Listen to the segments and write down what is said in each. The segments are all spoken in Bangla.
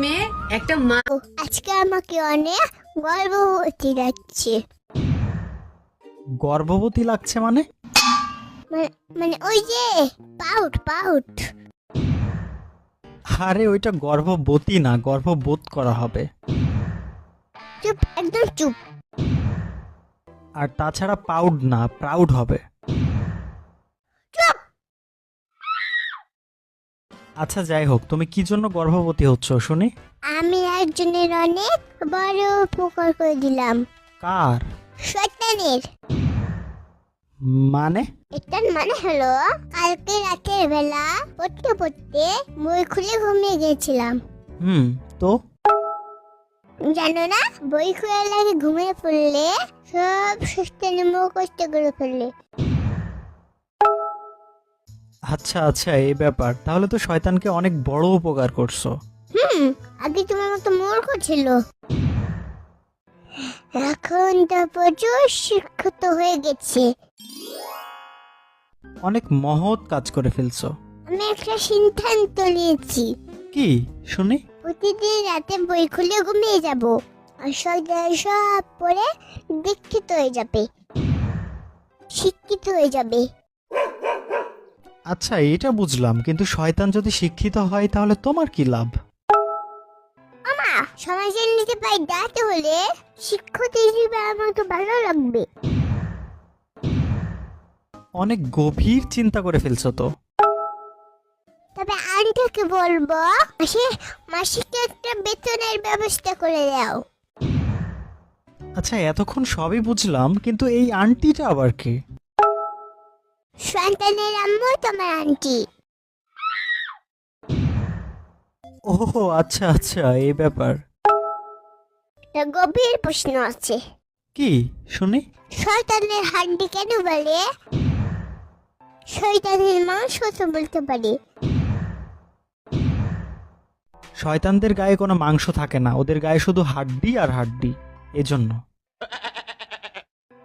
মেয়ে একটা মা। আজকে আমাকে অনেক গর্ভবতী লাগছে। গর্ভবতী লাগছে মানে? মানে ওই যে পাউট পাউট। আরে ওইটা গর্ভবতী না, গর্ভবোধ করা হবে। চুপ, একদম চুপ। আর তাছাড়া পাউড না, প্রাউড হবে। আচ্ছা যাই হোক, তুমি কি জন্য গর্ভবতী হচ্ছ শুনি? আমি একজনের অনেক বড় উপকার করে দিলাম। কার? শয়তানের। মানে? এটার মানে হলো কালকে রাতের বেলা পড়তে পড়তে বই খুলে ঘুমিয়ে গেছিলাম। তো জানো না, বই খোলার লাগে ঘুমিয়ে পড়লে সব শয়তানি মুখস্থ করে ফেললে। আচ্ছা আচ্ছা, এই ব্যাপার। তাহলে তো শয়তানকে অনেক বড় উপকার করছো। আগে তোমার মতো মূর্খ ছিল, এখন তো প্রচুর শিক্ষিত হয়ে গেছে। অনেক মহৎ কাজ করে ফেলছো। আমি একটা সিদ্ধান্ত নিয়েছি, কি শুনি? প্রতিদিন রাতে বই খুলে ঘুমিয়ে যাব, আর সকালে সব পড়ে দীক্ষিত হয়ে যাবে, শিক্ষিত হয়ে যাবে। আচ্ছা এটা বুঝলাম, কিন্তু শয়তান যদি শিক্ষিত হয় তাহলে তোমার কি লাভ? আমা, সমাজের নিচে পাই দাঁড়াতে হলে শিক্ষিত হিসেবে আমার তো ভালো লাগবে। অনেক গভীর চিন্তা করে ফেলছো তো। তবে আন্টিকে বলবো মাসিক একটা বেতনের ব্যবস্থা করে দাও। আচ্ছা এতক্ষণ সবই বুঝলাম, কিন্তু এই আন্টিটা আবার কে? সন্তানের আম্মু তোমার আন্টি। ও আচ্ছা আচ্ছা, এই ব্যাপার। একটা গভীর প্রশ্ন আছে। কি শুনি? শয়তানের হাড্ডি কেন বলে? শয়তানের মাংস তো বলতে পারে। শয়তানদের গায়ে কোনো মাংস থাকে না, ওদের গায়ে শুধু হাড্ডি আর হাড্ডি, এজন্য।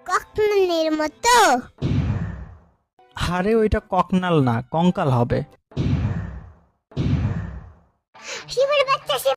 কখনের মতো। আরে ওইটা ককনাল না, কঙ্কাল হবে। শিবের বাচ্চা